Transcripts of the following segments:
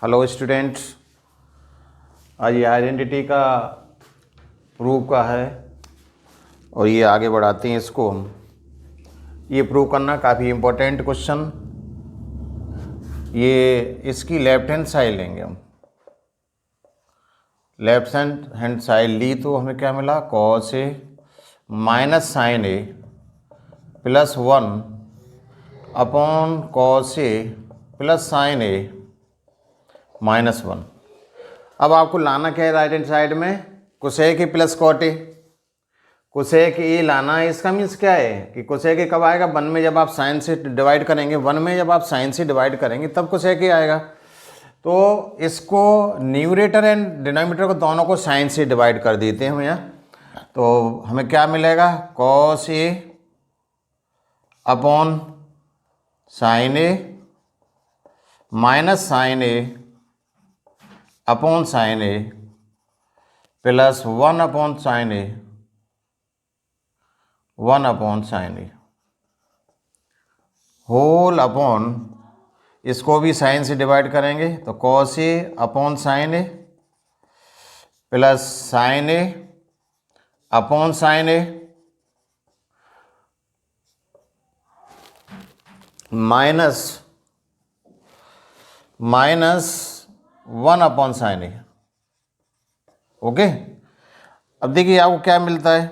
Hello students, आज ये identity का प्रूव का है और ये आगे बढ़ाते हैं इसको हम। ये प्रूव करना काफ़ी इम्पोर्टेंट क्वेश्चन। ये इसकी लेफ्ट हैंड साइड लेंगे हम। लेफ्ट हैंड साइड ली तो हमें क्या मिला, cos A minus sine A plus 1 upon cos A plus sine A minus 1। अब आपको लाना क्या है राइट हैंड साइड में, cosec A plus cot A. Cosec A लाना है, इसका मीन्स क्या है कि कोसेक ए कब आएगा, 1 में जब आप साइन से डिवाइड करेंगे, 1 में जब आप साइन से डिवाइड करेंगे तब कोसेक ए आएगा। तो इसको न्यूमरेटर एंड डिनोमिनेटर को दोनों को साइन से डिवाइड कर देते हैं हम यहाँ। तो हमें क्या मिलेगा, cos A upon sine A minus sine A upon sine A plus 1 upon sine A 1 upon sine A whole upon, इसको भी साइन से डिवाइड करेंगे तो cos A upon sine A plus sine A upon sine A minus 1 upon sine A. Okay, अब देखिए आपको क्या मिलता है,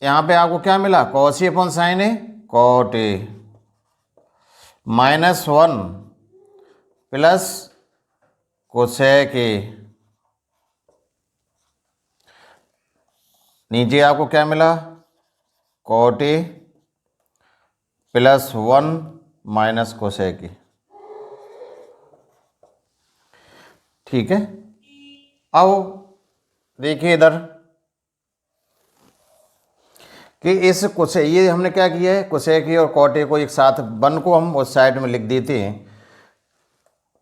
यहाँ पे आपको क्या मिला, cos A upon sine A cot A minus 1 plus cosec A. नीचे आपको क्या मिला, cot A plus 1 minus cosec A. ठीक है, अब देखिए इधर कि इस कोसे, ये हमने क्या किया है, कोसेक ए और कॉट ए को एक साथ 1 को हम उस साइड में लिख देते हैं।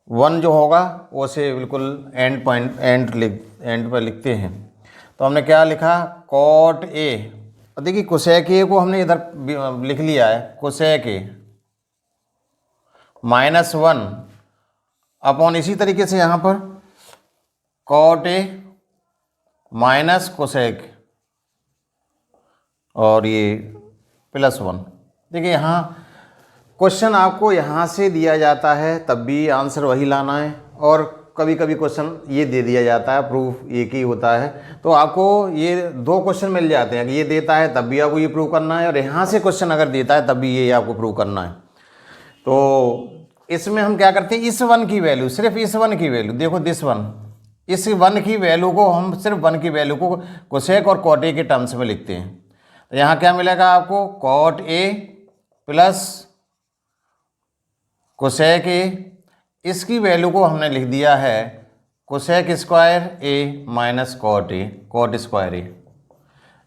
1 जो होगा वो से बिल्कुल एंड पर लिखते हैं। तो हमने क्या लिखा, कॉट ए। और देखिए कोसेक ए को हमने इधर लिख लिया है, कोसेक ए माइनस 1 अपॉन, इसी तरीके से यहाँ पर कॉट ए माइनस कोसेक और ये प्लस 1। देखिए यहाँ क्वेश्चन आपको यहाँ से दिया जाता है तब भी आंसर वही लाना है, और कभी कभी क्वेश्चन ये दे दिया जाता है, प्रूफ एक ही होता है। तो आपको ये 2 क्वेश्चन मिल जाते हैं कि ये देता है तब भी आपको ये प्रूव करना है, और यहाँ से क्वेश्चन अगर देता है तब भी ये आपको प्रूव करना है। तो इसमें हम क्या करते हैं, इस 1 की वैल्यू, सिर्फ इस 1 की वैल्यू, देखो दिस 1, इस 1 की वैल्यू को हम सिर्फ 1 की वैल्यू को कोसेक और कॉट ए के टर्म्स में लिखते हैं। तो यहाँ क्या मिलेगा आपको, cot A plus cosec A, इसकी वैल्यू को हमने लिख दिया है cosec square A minus cot A, cot square A.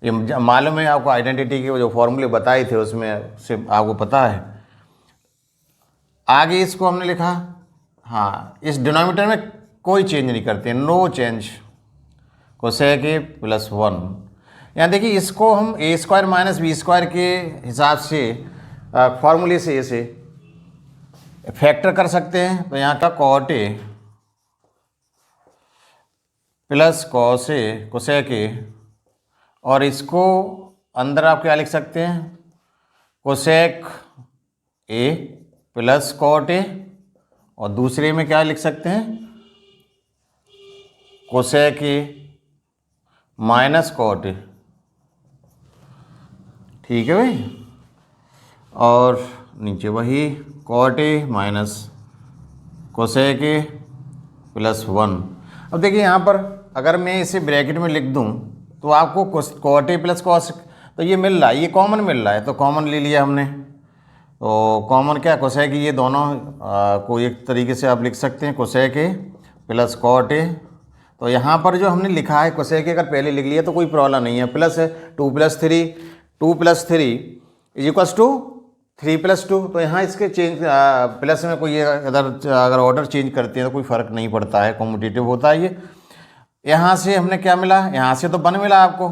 ये मालूम है आपको, आइडेंटिटी के जो फॉर्मूले बताए थे उसमें से आपको पता है। आगे इसको हमने लिखा, हाँ इस डिनोमिनेटर में कोई चेंज नहीं करते, no change, cosec A plus 1। यहाँ देखिए इसको हम A square minus B square के हिसाब से फॉर्मूले से इसे फैक्टर कर सकते हैं। तो यहाँ का cot A plus cos A cosec A, और इसको अंदर आप क्या लिख सकते हैं, cosec A plus cot A, और दूसरे में क्या लिख सकते हैं, cosec A minus cot A. ठीक है भाई, और नीचे वही cot A minus cosec A plus 1। अब देखिए यहाँ पर अगर मैं इसे ब्रैकेट में लिख दूँ तो आपको कॉट ए प्लस कॉस, तो ये मिल रहा है, ये कॉमन मिल रहा है, तो कॉमन ले लिया हमने। तो कॉमन क्या, कोसेक, ये दोनों को एक तरीके से आप लिख सकते हैं, cosec A plus cot A. तो यहाँ पर जो हमने लिखा है कोसेक ए अगर पहले लिख लिया तो कोई प्रॉब्लम नहीं है, प्लस है 2 + 3 इज इक्वल्स टू 3 + 2। तो यहाँ इसके चेंज प्लस में कोई इधर अगर ऑर्डर चेंज करते हैं तो कोई फ़र्क नहीं पड़ता है, कॉम्यूटेटिव होता है ये। यहाँ से हमने क्या मिला, यहाँ से तो 1 मिला आपको,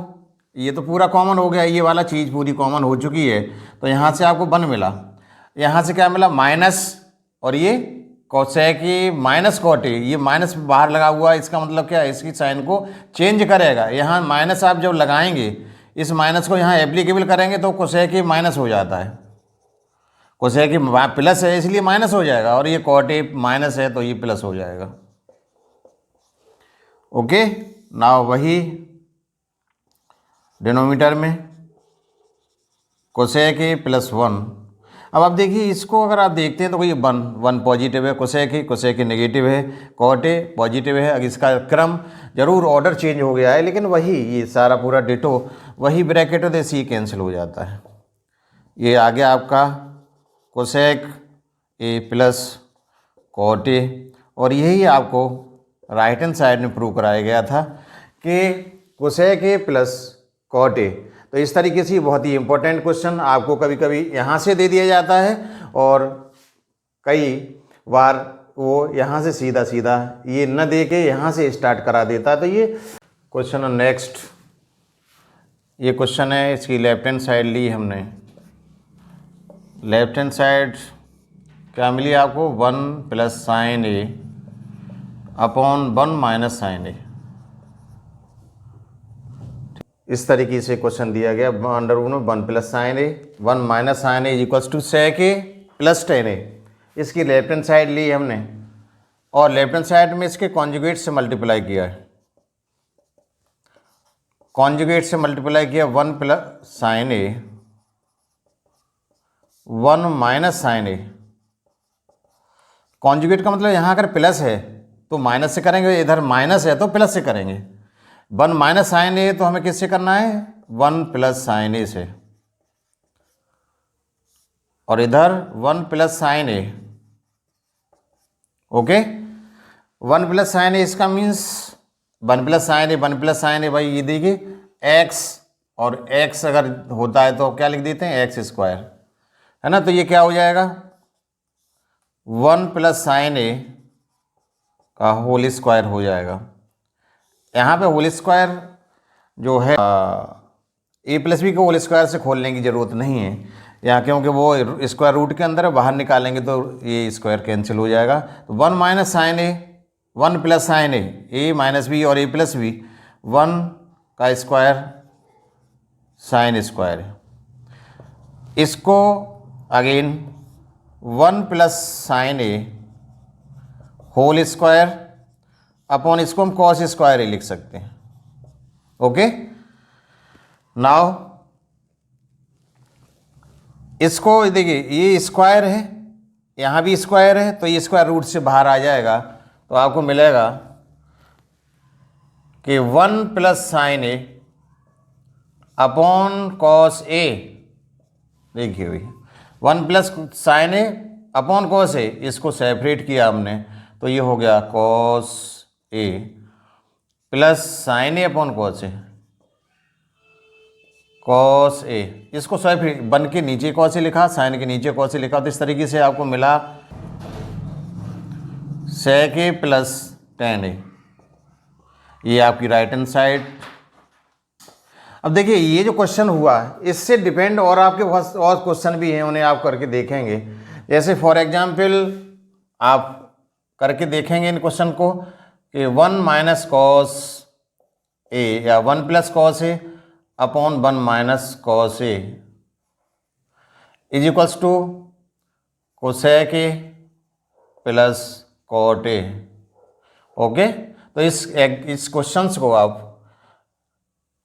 ये तो पूरा कॉमन हो गया, ये वाला चीज़ पूरी कॉमन हो चुकी है। तो यहाँ से आपको 1 मिला, यहाँ से क्या मिला, माइनस, और ये cosec E minus cot A, ये माइनस बाहर लगा हुआ है, इसका मतलब क्या है, इसकी साइन को चेंज करेगा। यहाँ माइनस आप जब लगाएंगे, इस माइनस को यहाँ एप्लीकेबल करेंगे तो कोसेक ई माइनस हो जाता है। कोसेक ई प्लस है इसलिए माइनस हो जाएगा, और ये कॉट ए माइनस है तो ये प्लस हो जाएगा। ओके, ना वही डिनोमीटर में कोसेक ए प्लस 1। अब आप देखिए इसको अगर आप देखते हैं तो ये 1 पॉजिटिव है, कोसेक ए नेगेटिव है, कॉट ए पॉजिटिव है। अब इसका क्रम जरूर ऑर्डर चेंज हो गया है, लेकिन वही ये सारा पूरा डिटो वही ब्रैकेट है, तो ये कैंसिल हो जाता है। ये आ गया आपका cosec A plus cot A, और यही आपको राइट हैंड साइड में प्रूव कराया गया था कि cosec A plus cot A. तो इस तरीके से बहुत ही इंपॉर्टेंट क्वेश्चन आपको कभी कभी यहाँ से दे दिया जाता है, और कई बार वो यहाँ से सीधा सीधा ये न दे के यहाँ से स्टार्ट करा देता है। तो ये क्वेश्चन नेक्स्ट, ये क्वेश्चन है, इसकी लेफ्ट हैंड साइड ली हमने। लेफ्ट हैंड साइड क्या मिली आपको, 1 plus sine A upon 1 minus sine A. इस तरीके से क्वेश्चन दिया गया, अंडर रूट में 1 plus sine A 1 minus sine A equals to sec A plus tan A. इसकी लेफ्ट हैंड साइड ली हमने, और लेफ्ट हैंड साइड में इसके कॉन्जुगेट से मल्टीप्लाई किया है। कॉन्जुगेट से मल्टीप्लाई किया 1 plus sine A 1 minus sine A. Conjugate का मतलब यहाँ अगर प्लस है तो माइनस से करेंगे, इधर माइनस है तो प्लस से करेंगे। 1 माइनस साइन ए तो हमें किससे करना है, 1 प्लस साइन ए से, और इधर 1 plus sine A. Okay, 1 plus sine ए इसका means 1 plus sine A 1 plus sine ए, भाई ये देखिए एक्स, और एक्स अगर होता है तो क्या लिख देते हैं, एक्स स्क्वायर, है ना। तो ये क्या हो जाएगा, 1 प्लस साइन ए का होल स्क्वायर हो जाएगा। यहाँ पे होल स्क्वायर जो है ए प्लस बी को होल स्क्वायर से खोलने की ज़रूरत नहीं है यहाँ, क्योंकि वो स्क्वायर रूट के अंदर है, बाहर निकालेंगे तो ये स्क्वायर कैंसिल हो जाएगा। तो 1 minus sine A 1 plus sine A minus B और ए प्लस बी, 1 का स्क्वायर साइन स्क्वायर है। इसको अगेन 1 प्लस साइन ए होल स्क्वायर अपॉन, इसको हम कॉस स्क्वायर ही लिख सकते हैं। ओके, नाउ इसको देखिए ये स्क्वायर है, यहाँ भी स्क्वायर है, तो ये स्क्वायर रूट से बाहर आ जाएगा, तो आपको मिलेगा कि 1 plus sine A upon cos ए। देखिए भाई 1 plus sine A upon cos ए, इसको सेपरेट किया हमने तो ये हो गया cos A plus sine A upon cos A, cos ए। इसको सेपरेट बन के नीचे कॉस ए लिखा, साइन के नीचे कॉस ए लिखा, तो इस तरीके से आपको मिला सेक ए प्लस टेन ए। ये आपकी राइट हैंड साइड। अब देखिए ये जो क्वेश्चन हुआ इससे डिपेंड और आपके बहुत और क्वेश्चन भी हैं, उन्हें आप करके देखेंगे। जैसे फॉर एग्जांपल आप करके देखेंगे इन क्वेश्चन को कि 1 माइनस कॉस ए या 1 plus cos A upon 1 minus cos A is equals to cosec A plus cot A. Okay, तो इस क्वेश्चंस को आप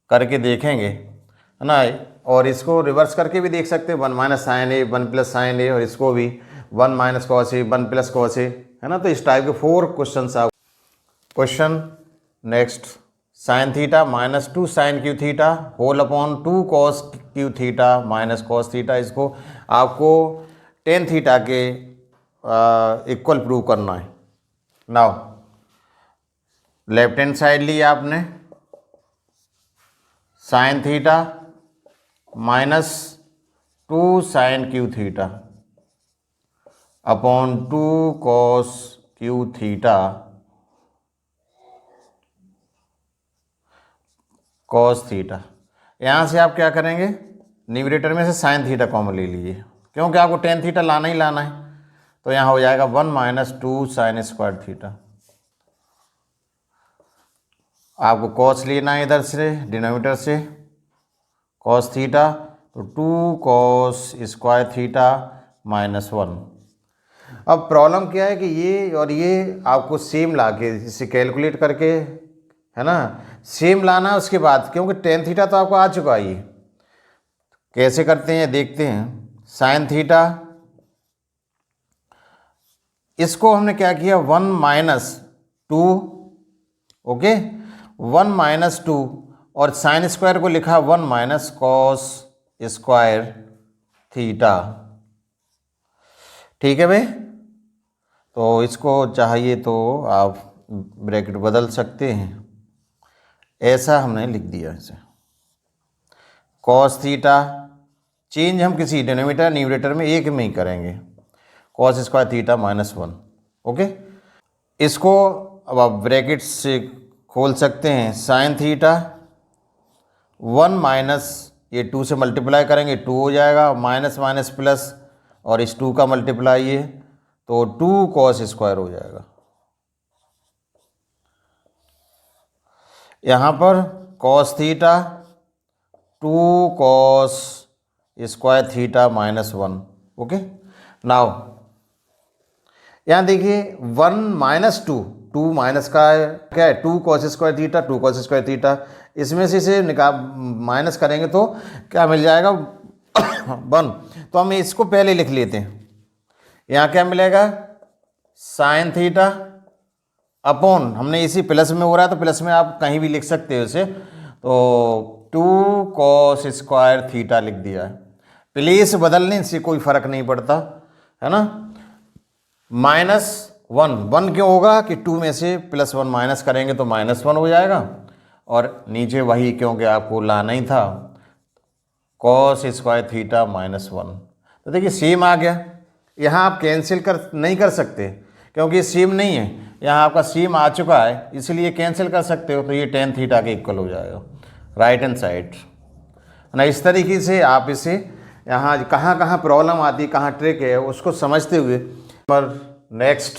करके देखेंगे, है ना, और इसको रिवर्स करके भी देख सकते हैं, 1 minus sine A 1 plus sine A, और इसको भी 1 minus cos A 1 plus cos A, है ना। तो इस टाइप के 4 क्वेश्चन आप। Question next, sine theta minus 2 sine cube theta whole upon 2 cos cube theta minus cos theta. इसको आपको टेन थीटा के इक्वल प्रूव करना है। नाउ लेफ्ट हैंड साइड ली आपने, sine theta minus 2 sine cube theta upon 2 cos cube theta cos theta. यहाँ से आप क्या करेंगे, न्यूमरेटर में से साइन थीटा कॉमन ले लीजिए, क्योंकि आपको टेन थीटा लाना ही लाना है। तो यहाँ हो जाएगा 1 माइनस 2 साइन स्क्वायर थीटा। आपको कॉस लेना है इधर से डिनोमिनेटर से, कॉस थीटा, तो 2 कॉस स्क्वायर थीटा माइनस 1। अब प्रॉब्लम क्या है कि ये और ये आपको सेम ला के इसे कैलकुलेट करके, है ना, सेम लाना है उसके बाद, क्योंकि टेन थीटा तो आपको आ चुका है। ये कैसे करते हैं देखते हैं। साइन थीटा, इसको हमने क्या किया 1 माइनस 2, ओके, 1 माइनस 2, और साइन स्क्वायर को लिखा 1 माइनस कॉस स्क्वायर थीटा। ठीक है भाई, तो इसको चाहिए तो आप ब्रैकेट बदल सकते हैं, ऐसा हमने लिख दिया इसे। कॉस थीटा चेंज हम किसी डिनोमिनेटर न्यूमरेटर में एक में ही करेंगे, cos square theta minus 1, okay. इसको अब आप ब्रैकेट से खोल सकते हैं। साइन थीटा 1 माइनस, ये 2 से मल्टीप्लाई करेंगे 2 हो जाएगा, माइनस माइनस प्लस, और इस 2 का मल्टीप्लाई ये, तो 2 कॉस स्क्वायर हो जाएगा। यहाँ पर cos theta 2 cos square theta minus 1, okay. Now यहाँ देखिए 1 माइनस 2, 2 माइनस का क्या है 2 cos square theta, 2 cos square theta, इसमें से इसे निकाल माइनस करेंगे तो क्या मिल जाएगा 1। तो हम इसको पहले लिख लेते हैं। यहाँ क्या मिलेगा साइन थीटा अपॉन, हमने इसी प्लस में हो रहा है तो प्लस में आप कहीं भी लिख सकते हो इसे, तो 2 कॉस स्क्वायर थीटा लिख दिया है। प्लेस बदलने से कोई फर्क नहीं पड़ता, है ना। माइनस 1, 1 क्यों होगा कि 2 में से प्लस 1 माइनस करेंगे तो माइनस 1 हो जाएगा, और नीचे वही क्योंकि आपको लाना ही था कॉस स्क्वायर थीटा माइनस 1। तो देखिए सेम आ गया। यहाँ आप कैंसिल नहीं कर सकते क्योंकि सेम नहीं है, यहाँ आपका सेम आ चुका है, इसलिए कैंसिल कर सकते हो, तो ये टेन थीटा के इक्वल हो जाएगा राइट हैंड साइड ना। इस तरीके से आप इसे यहाँ कहाँ कहाँ प्रॉब्लम आती है, कहाँ ट्रिक है, उसको समझते हुए। पर next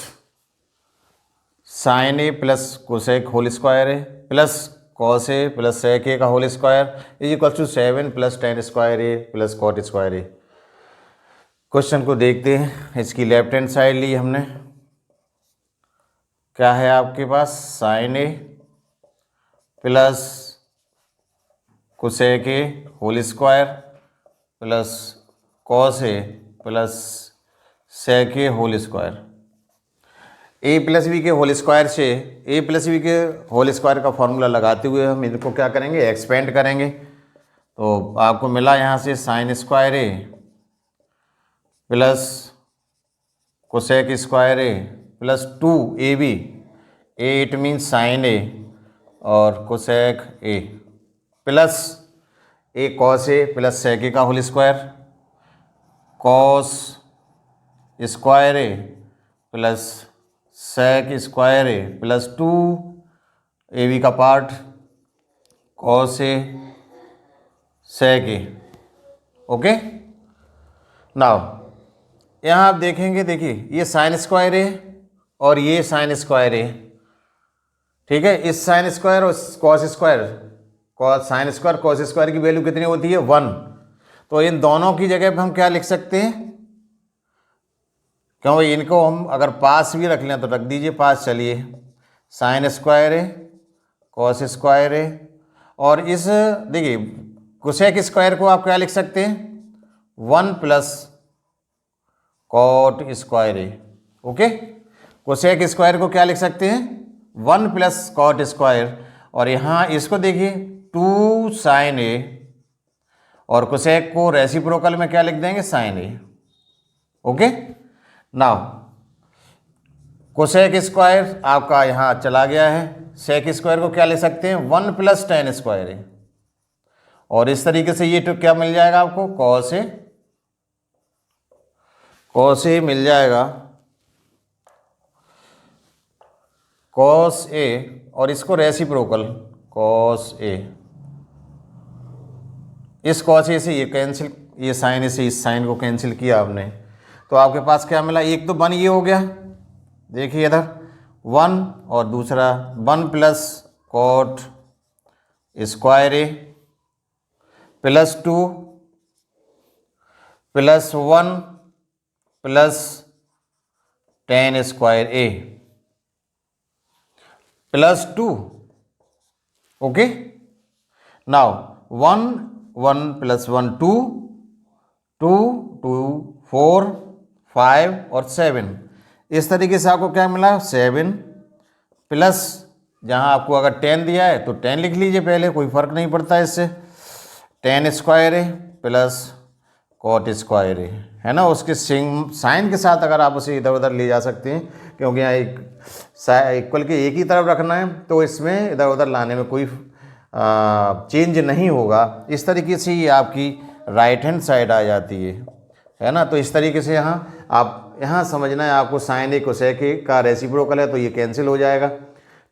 sine A plus cosec whole square A plus cos A plus sec A का whole square is equal to 7 plus tan square A plus cot square A. Question को देखते हैं। इसकी लेफ्ट हैंड साइड ली हमने, क्या है आपके पास sine A plus cosec A whole square plus cos A plus sec A whole square. A plus B के होल स्क्वायर से ए प्लस बी के होल स्क्वायर का फॉर्मूला लगाते हुए हम इनको क्या करेंगे एक्सपेंड करेंगे। तो आपको मिला यहाँ से sine square A plus cosec square A plus 2 A B, A it means sine A और cosec A, plus A cos A plus sec A का whole square, cos square A plus sec square A plus 2 A B का part cos A sec A, okay. Now यहाँ आप देखेंगे, देखिए ये sign square ए और ये साइन स्क्वायर ए, ठीक है। इस साइन स्क्वायर और cos square, cos sine square cos square की वैल्यू कितनी होती है 1। तो इन दोनों की जगह पे हम क्या लिख सकते हैं, क्योंकि इनको हम अगर पास भी रख लें तो रख दीजिए पास, चलिए साइन स्क्वायर है कॉस स्क्वायर है, और इस देखिए कोसेक स्क्वायर को आप क्या लिख सकते हैं 1 प्लस कॉट स्क्वायर है, ओके। कोसेक स्क्वायर को क्या लिख सकते हैं 1 प्लस कॉट स्क्वायर, और यहाँ इसको देखिए 2 साइन ए, और कोसेक को रेसिप्रोकल में क्या लिख देंगे sign A, okay. Now cosec square आपका यहाँ चला गया है, सेक स्क्वायर को क्या ले सकते हैं 1 प्लस टेन स्क्वायर है, और इस तरीके से ये तो क्या मिल जाएगा आपको कॉस ए मिल जाएगा, कॉस ए, और इसको रेसिप्रोकल कॉस ए, इस कॉस ए से ये कैंसिल, ये साइन ए से इस साइन को कैंसिल किया आपने, तो आपके पास क्या मिला, एक तो 1 ये हो गया, देखिए इधर 1 और दूसरा 1 plus cot square A plus 2 plus 1 plus tan square A plus 2। Okay, now 1 1 plus 1 2 2 2 4 5 और 7, इस तरीके से आपको क्या मिला 7 प्लस, जहाँ आपको अगर 10 दिया है तो 10 लिख लीजिए पहले, कोई फ़र्क नहीं पड़ता इससे, tan square A plus cot square ए, है ना। उसके साइन के साथ अगर आप उसे इधर उधर ले जा सकते हैं, क्योंकि यहाँ एक इक्वल के एक ही तरफ रखना है, तो इसमें इधर उधर लाने में कोई चेंज नहीं होगा। इस तरीके से ये आपकी राइट हैंड साइड आ जाती है ना। तो इस तरीके से यहाँ आप यहाँ समझना है आपको, साइन ए कोसेक ए का रेसिप्रोकल है तो ये कैंसिल हो जाएगा,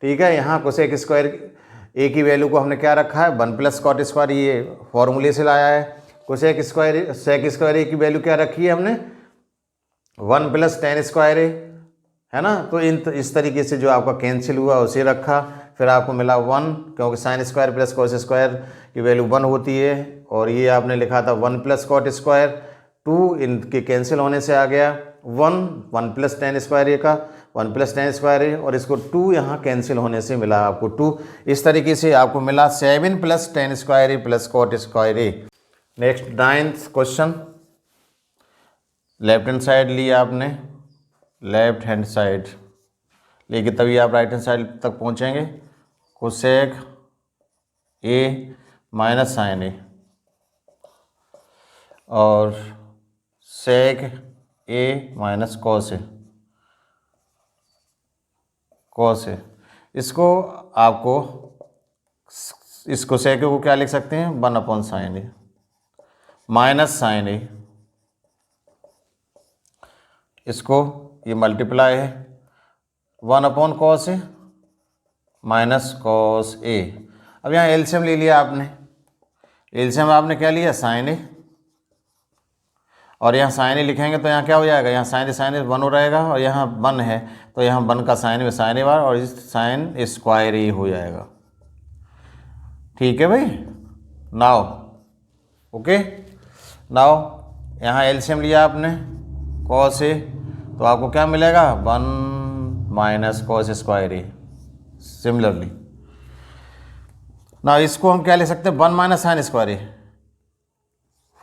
ठीक है। यहाँ कोसेक स्क्वायर ए की वैल्यू को हमने क्या रखा है 1 प्लस कॉट स्क्वायर, ये फॉर्मूले से लाया है। कोसेक स्क्वायर सेक स्क्वायर ए की वैल्यू क्या रखी है हमने 1 प्लस tan स्क्वायर ए, है ना। तो इस तरीके से जो आपका कैंसिल हुआ उसे रखा, फिर आपको मिला 1, क्योंकि sine square plus cos square की वैल्यू 1 होती है, और ये आपने लिखा था 1 प्लस कॉट स्क्वायर, 2 इनके कैंसिल होने से आ गया 1 प्लस tan स्क्वायर ए का 1 प्लस tan स्क्वायर ए, और इसको 2 यहाँ कैंसिल होने से मिला आपको 2। इस तरीके से आपको मिला 7 plus tan square A plus cot square A. Next 9th question, left hand side लिया आपने, लेफ्ट हैंड साइड लेके तभी आप राइट हैंड साइड तक पहुँचेंगे। Cosec A minus sine A और सेक ए माइनस कॉस ए, इसको आपको इस कोसेक को क्या लिख सकते हैं 1 upon sine A minus sine ए, इसको ये मल्टीप्लाई है 1 upon cos A minus cos ए। अब यहाँ एलसीएम ले लिया आपने, एलसीएम आपने क्या लिया साइन ए, और यहाँ साइन ए लिखेंगे तो यहाँ क्या हो जाएगा, यहाँ साइन ए 1 हो रहेगा, और यहाँ 1 है तो यहाँ 1 का साइन में साइन ए बार और इस साइन स्क्वायर ए हो जाएगा, ठीक है भाई। नाउ ओके, नाउ यहाँ एलसीएम लिया आपने कॉस ए, तो आपको क्या मिलेगा 1 माइनस कॉस स्क्वायर ए। सिमिलरली ना इसको हम क्या ले सकते हैं 1 माइनस साइन स्क्वायर ए,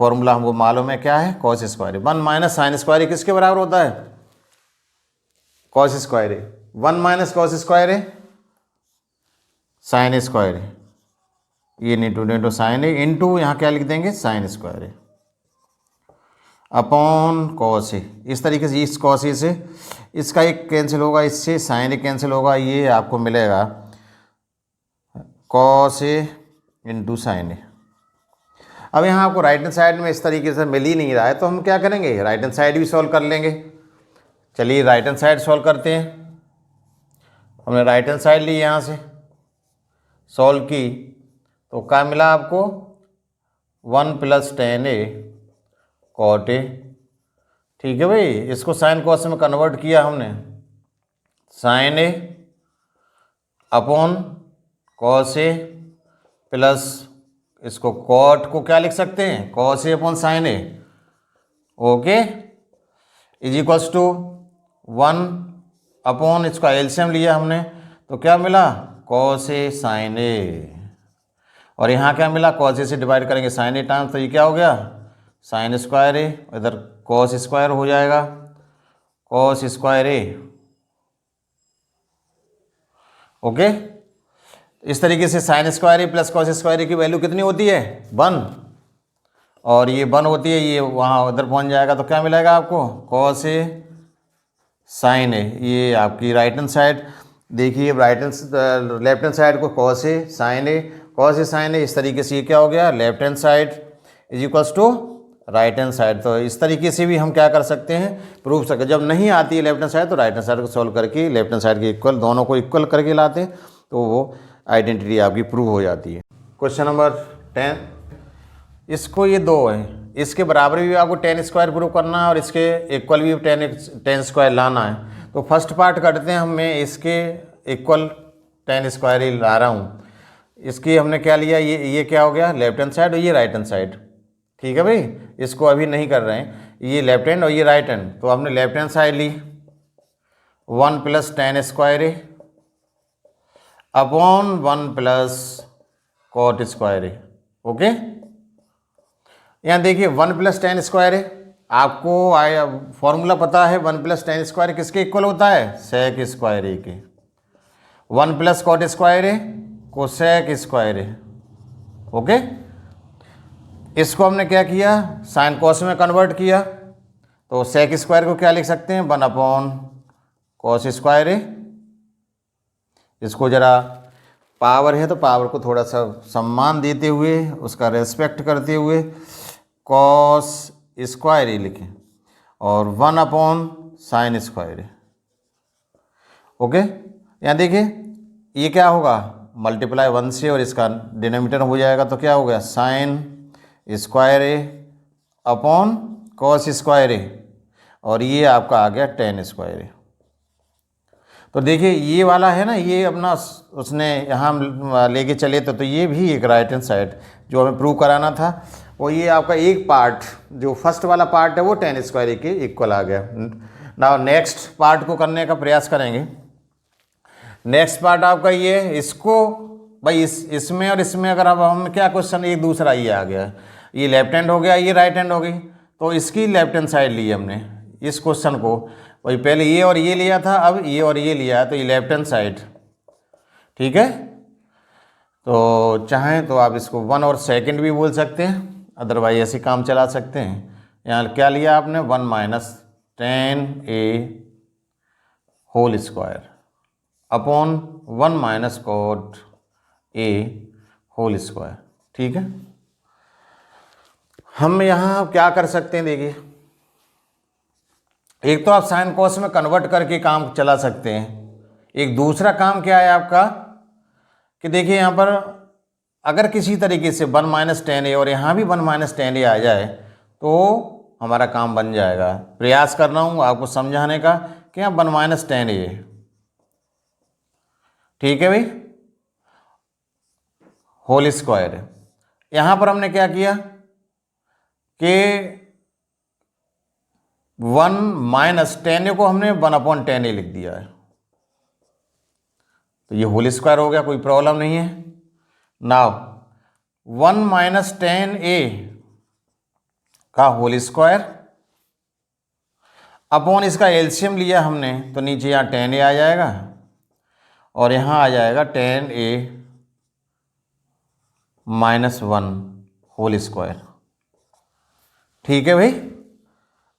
फॉर्मूला हमको मालूम है क्या है कॉस स्क्वायर ए। 1 माइनस साइन स्क्वायर ए किसके बराबर होता है cos square A, 1 minus cos square A sign square A, ये इंटू साइन ए इंटू यहाँ क्या लिख देंगे साइन स्क्वायर ए अपॉन कॉस ए। इस तरीके से इस कॉस ए से इसका एक कैंसिल होगा, इससे साइन ए कैंसिल होगा, ये आपको मिलेगा कॉस ए इंटू साइन ए। अब यहाँ आपको राइट हैंड साइड में इस तरीके से मिल ही नहीं रहा है, तो हम क्या करेंगे राइट हैंड साइड भी सॉल्व कर लेंगे। चलिए राइट हैंड साइड सॉल्व करते हैं। हमने राइट हैंड साइड ली, यहाँ से सॉल्व की तो क्या मिला आपको 1 plus tan A cot A, ठीक है भाई। इसको साइन कॉस में कन्वर्ट किया हमने, sine A upon cos A plus इसको कॉट को क्या लिख सकते हैं cos A upon sine A, okay, is equals to 1 upon इसका एलसीएम लिया हमने तो क्या मिला कॉस ए साइन ए, और यहाँ क्या मिला कॉस ए से डिवाइड करेंगे साइन ए टाइम्स, तो ये क्या हो गया साइन स्क्वायर ए, इधर कॉस स्क्वायर हो जाएगा कॉस स्क्वायर ए, ओके। इस तरीके से sine square A plus cos square ए की वैल्यू कितनी होती है 1, और ये 1 होती है, ये वहाँ उधर पहुँच जाएगा तो क्या मिलेगा आपको कॉस ए साइन ए। ये आपकी राइट हैंड साइड देखिए, right hand left hand side को cos A sine A, cos A sine A, इस तरीके से ये क्या हो गया left hand side is equals to right hand side. तो इस तरीके से भी हम क्या कर सकते हैं प्रूव सकते, जब नहीं आती है लेफ्ट हैंड साइड तो राइट हैंड साइड को सॉल्व करके लेफ्ट हैंड साइड के इक्वल, दोनों को इक्वल करके लाते हैं तो वो आइडेंटिटी आपकी प्रूव हो जाती है। क्वेश्चन नंबर 10, इसको ये 2 है, इसके बराबर भी आपको टेन स्क्वायर प्रूव करना है और इसके इक्वल भी टेन स्क्वायर लाना है। तो फर्स्ट पार्ट करते हैं, मैं इसके इक्वल टेन स्क्वायर ही ला रहा हूँ। इसकी हमने क्या लिया, ये क्या हो गया, लेफ्ट हैंड साइड और ये राइट हैंड साइड। ठीक है भाई, इसको अभी नहीं कर रहे हैं, ये लेफ्ट हैंड और ये राइट हैंड। तो हमने लेफ्ट हैंड साइड ली 1 + tan स्क्वायर ए अपॉन 1 + cot स्क्वायर ए। ओके, यहाँ देखिए 1 + tan स्क्वायर है, आपको फॉर्मूला पता है 1 + tan स्क्वायर किसके इक्वल होता है, sec स्क्वायर ए के। 1 + cot स्क्वायर है कोसेक स्क्वायर है। ओके, इसको हमने क्या किया, साइन कॉस में कन्वर्ट किया। तो सेक स्क्वायर को क्या लिख सकते हैं, 1/cos स्क्वायर है। इसको जरा पावर है तो पावर को थोड़ा सा सम्मान देते हुए, उसका रेस्पेक्ट करते हुए cos स्क्वायर ही लिखें और 1/sin स्क्वायर है। ओके, यहाँ देखिए ये क्या होगा, मल्टीप्लाई 1 से और इसका डिनोमिनेटर हो जाएगा, तो क्या हो गया sin स्क्वायर ए अपॉन cos स्क्वायर ए, और ये आपका आ गया tan स्क्वायर ए। तो देखिए ये वाला है ना, ये अपना उसने यहाँ लेके चले तो ये भी एक राइट हैंड साइड जो हमें प्रूव कराना था, वो ये आपका एक पार्ट जो फर्स्ट वाला पार्ट है वो tan स्क्वायर ए के इक्वल आ गया। नाउ नेक्स्ट पार्ट को करने का प्रयास करेंगे। नेक्स्ट पार्ट आपका ये, इसको भाई इसमें और इसमें अगर अब हम क्या क्वेश्चन, एक दूसरा ये आ गया, ये लेफ्ट हैंड हो गया, ये राइट हैंड हो गई, तो इसकी लेफ्ट हैंड साइड ली हमने इस क्वेश्चन को। वही पहले ये और ये लिया था, अब ये और ये लिया है, तो ये लेफ्ट हैंड साइड। ठीक है, तो चाहें तो आप इसको 1 और सेकंड भी बोल सकते हैं, अदरवाइज ऐसे काम चला सकते हैं। यहाँ क्या लिया आपने, 1 - tan a whole square upon 1 - cot a whole square. ठीक है, हम यहाँ क्या कर सकते हैं, देखिए एक तो आप साइन कॉस में कन्वर्ट करके काम चला सकते हैं, एक दूसरा काम क्या है आपका कि देखिए यहाँ पर अगर किसी तरीके से 1 - tan a और यहाँ भी 1 - tan a आ जाए तो हमारा काम बन जाएगा। प्रयास कर रहा हूँ आपको समझाने का कि यहाँ 1 - tan a है। ठीक है भाई, होल स्क्वायर है। यहाँ पर हमने क्या किया कि 1 - tan a को हमने 1/tan a लिख दिया है, तो ये होल स्क्वायर हो गया, कोई प्रॉब्लम नहीं है। नाउ 1 - tan a का होल स्क्वायर अपॉन इसका एलसीएम लिया हमने, तो नीचे यहाँ tan a आ जाएगा और यहाँ आ जाएगा tan a -1 होल स्क्वायर। ठीक है भाई,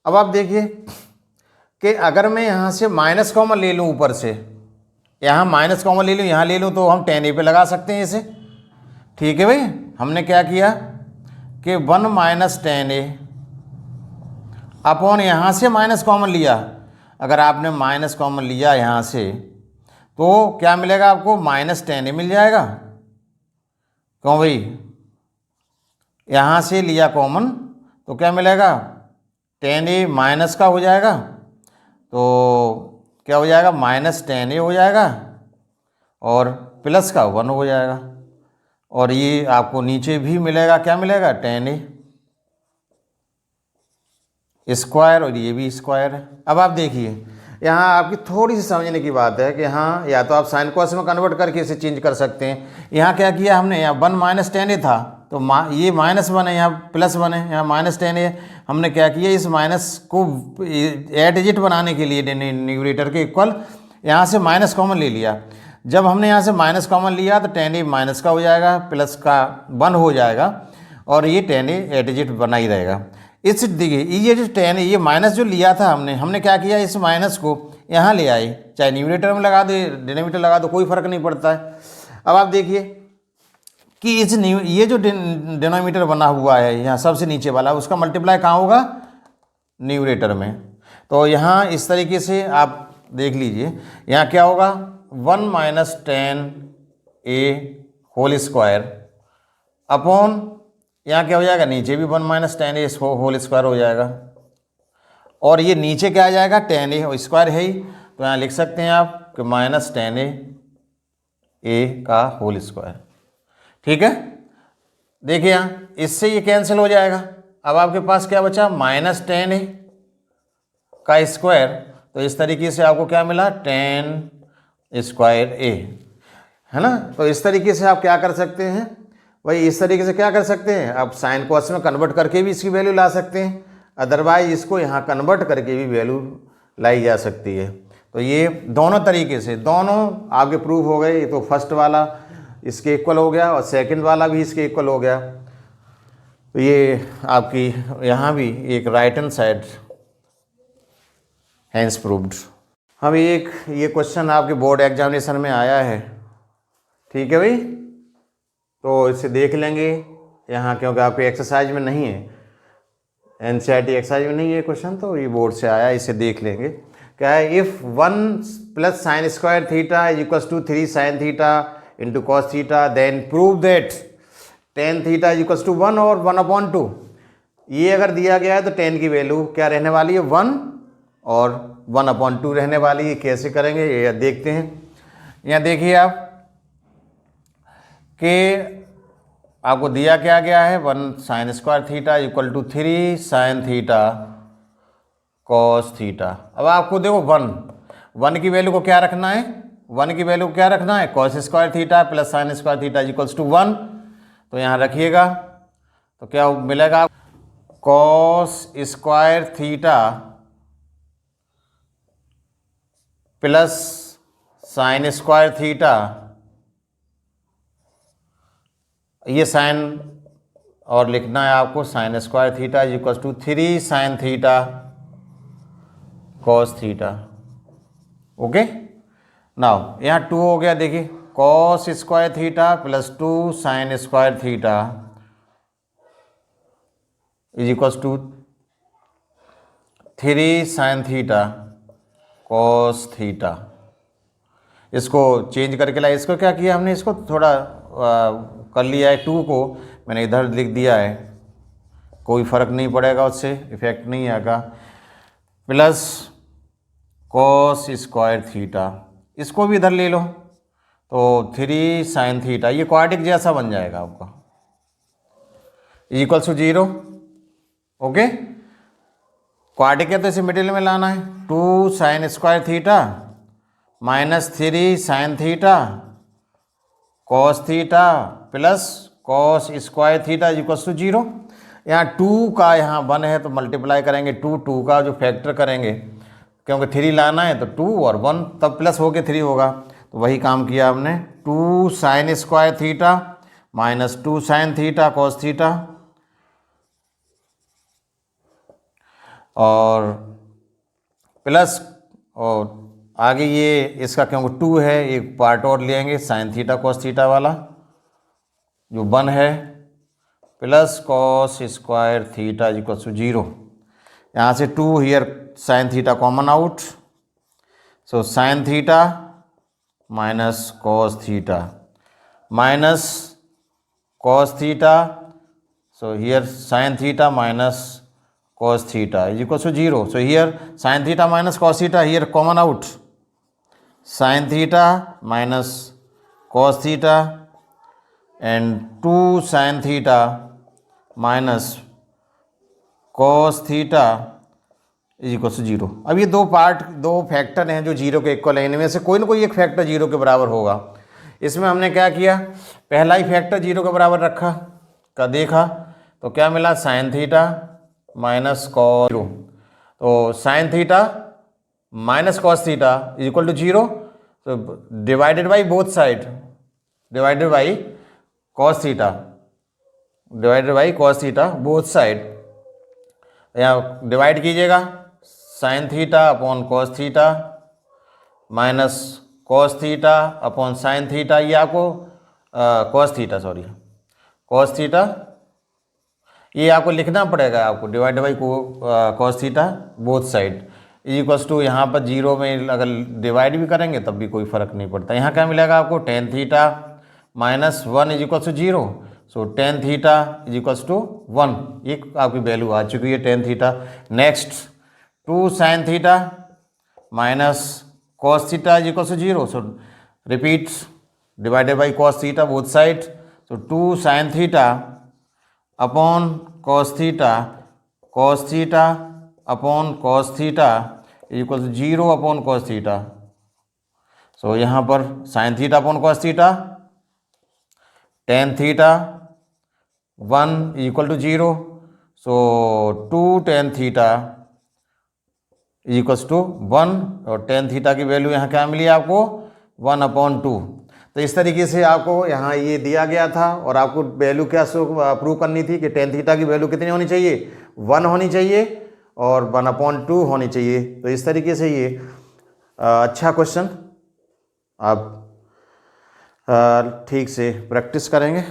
अब आप देखिए कि अगर मैं यहाँ से माइनस कॉमन ले लूँ, ऊपर से यहाँ माइनस कॉमन ले लूँ, यहाँ ले लूँ, तो हम tan a पे लगा सकते हैं इसे। ठीक है भाई, हमने क्या किया कि 1 - tan a अपॉन यहाँ से माइनस कॉमन लिया। अगर आपने माइनस कॉमन लिया यहाँ से तो क्या मिलेगा आपको, -tan a मिल जाएगा। क्यों भाई, यहाँ से लिया कॉमन तो क्या मिलेगा, tan a माइनस का हो जाएगा, तो क्या हो जाएगा, -tan a हो जाएगा और प्लस का 1 हो जाएगा, और ये आपको नीचे भी मिलेगा, क्या मिलेगा, tan a स्क्वायर, और ये भी स्क्वायर है। अब आप देखिए यहाँ आपकी थोड़ी सी समझने की बात है कि हाँ, या तो आप साइन कॉस में कन्वर्ट करके इसे चेंज कर सकते हैं। यहाँ क्या किया हमने, यहाँ 1 - tan a था तो ये -1 है, यहाँ +1 है, यहाँ -tan a। हमने क्या किया, इस माइनस को 8 डिजिट बनाने के लिए न्यूमरेटर के इक्वल यहाँ से माइनस कॉमन ले लिया। जब हमने यहाँ से माइनस कॉमन लिया तो tan a माइनस का हो जाएगा, प्लस का 1 हो जाएगा, और ये tan a 8 डिजिट बना ही रहेगा। इस देखिए ये जो tan a, ये माइनस जो लिया था हमने क्या किया, इस माइनस को यहाँ ले आए, चाहे न्यूमरेटर में लगा दो डिनोमिनेटर लगा दो, कोई फर्क नहीं पड़ता है। अब आप देखिए कि ये जो डिनोमिनेटर बना हुआ है यहाँ सबसे नीचे वाला, उसका मल्टीप्लाई कहाँ होगा, न्यूमरेटर में। तो यहाँ इस तरीके से आप देख लीजिए, यहाँ क्या होगा, 1 - tan a whole square upon यहाँ क्या हो जाएगा, नीचे भी 1 minus tan A whole square हो जाएगा, और ये नीचे क्या आ जाएगा, टेन ए स्क्वायर है ही, तो यहाँ लिख सकते हैं आप कि माइनस टेन ए का होल स्क्वायर। ठीक है, देखिए यहाँ इससे ये कैंसिल हो जाएगा। अब आपके पास क्या बचा, माइनस टेन ए का स्क्वायर, तो इस तरीके से आपको क्या मिला, टेन स्क्वायर ए, है ना। तो इस तरीके से आप क्या कर सकते हैं, वही इस तरीके से क्या कर सकते हैं, आप साइन कॉस में कन्वर्ट करके भी इसकी वैल्यू ला सकते हैं, अदरवाइज इसको यहाँ कन्वर्ट करके भी वैल्यू लाई जा सकती है। तो ये दोनों तरीके से, दोनों आपके प्रूफ हो गए। ये तो फर्स्ट वाला इसके इक्वल हो गया और सेकंड वाला भी इसके इक्वल हो गया। तो ये आपकी यहाँ भी एक right hand side hence proved. हम एक ये क्वेश्चन आपके बोर्ड एग्जामिनेशन में आया है, ठीक है भाई, तो इसे देख लेंगे यहाँ, क्योंकि आपके एक्सरसाइज में नहीं है, एनसीईआरटी एक्सरसाइज में नहीं है क्वेश्चन, तो ये बोर्ड से आया, इसे देख लेंगे। क्या है, if 1 plus sine square theta is equal to 3 sine theta into cos theta, then prove that tan theta is equal to 1 और 1/2। ये अगर दिया गया है तो टेन की वैल्यू क्या रहने वाली है, 1 और 1/2 रहने वाली है। कैसे करेंगे ये देखते हैं। यहाँ देखिए आप कि आपको दिया क्या गया है, 1 sine square theta equal to 3 sine theta cos theta. अब आपको देखो 1 की वैल्यू को क्या रखना है, 1 की वैल्यू को क्या रखना है, cos square theta plus sine square theta equals to 1। तो यहाँ रखिएगा तो क्या मिलेगा, cos square theta plus sine square theta, ये साइन और लिखना है आपको, sine square theta is equal to 3 sine theta cos theta. Okay, now यहाँ 2 हो गया, देखिए cos square theta plus 2 sine square theta is equal to 3 sine theta cos theta. इसको चेंज करके लाए, इसको क्या किया हमने, इसको थोड़ा कर लिया है, 2 को मैंने इधर लिख दिया है, कोई फ़र्क नहीं पड़ेगा, उससे इफेक्ट नहीं आएगा, प्लस कॉस स्क्वायर थीटा, इसको भी इधर ले लो तो 3 साइन थीटा, ये क्वाड्रेटिक जैसा बन जाएगा आपका, इक्वल टू 0। ओके, क्वाड्रेटिक है तो इसे मिडिल में लाना है, 2 sine square theta minus 3 sine theta cos theta plus cos square theta equal to 0। यहाँ 2 का यहाँ 1 है तो मल्टीप्लाई करेंगे, 2 का जो फैक्टर करेंगे, क्योंकि 3 लाना है तो 2 और 1 तब प्लस होके 3 होगा, तो वही काम किया हमने। 2 sine square theta minus 2 sine theta cos theta, और प्लस, और आगे ये इसका क्योंकि 2 है, एक पार्ट और लेंगे साइन थीटा कॉस थीटा वाला जो 1 है, plus cos square theta equal to 0। यहाँ से 2 here sine theta common out, so sine theta minus cos theta minus cos theta, so here sine theta minus cos theta is equal to 0. So here sin theta minus cos theta, here common out, sin theta minus cos theta and 2 sin theta minus cos theta is equal to 0. अब ये दो factor हैं जो 0 के equal है, इनमें से कोई ना कोई एक फैक्टर 0 के बराबर होगा। इसमें हमने क्या किया, पहला ही फैक्टर 0 के बराबर रखा का देखा, तो क्या मिला, sin थीटा माइनस कॉस 0, तो sine theta minus cos theta is equal to 0, तो divided by both side, divided by cos theta, divided by cos theta both side, यहाँ डिवाइड कीजिएगा, sine theta upon cos theta minus cos theta upon sine theta, ये आपको cos theta, sorry cos theta, ये आपको लिखना पड़ेगा, आपको divide by cos theta both side is equals to, यहाँ पर 0 में अगर डिवाइड भी करेंगे तब भी कोई फ़र्क नहीं पड़ता। यहाँ क्या मिलेगा आपको, tan theta minus 1 is equals to 0, so tan theta is equals to 1, ये आपकी वैल्यू आ चुकी है tan theta. Next 2 sine theta minus cos theta is equals to 0, so repeat divided by cos theta both side, तो 2 sine theta upon cos theta upon cos theta is equal to 0 upon cos theta. So यहाँ पर sine theta upon cos theta, tan theta 1 is equal to 0, so 2 tan theta is equals to 1, और tan theta की value यहाँ क्या मिली आपको 1 upon 2। तो इस तरीके से आपको यहाँ ये दिया गया था और आपको वैल्यू क्या प्रूव करनी थी कि टेन थीटा की वैल्यू कितनी होनी चाहिए 1 होनी चाहिए और 1 अपॉन 2 होनी चाहिए। तो इस तरीके से ये अच्छा क्वेश्चन आप ठीक से प्रैक्टिस करेंगे।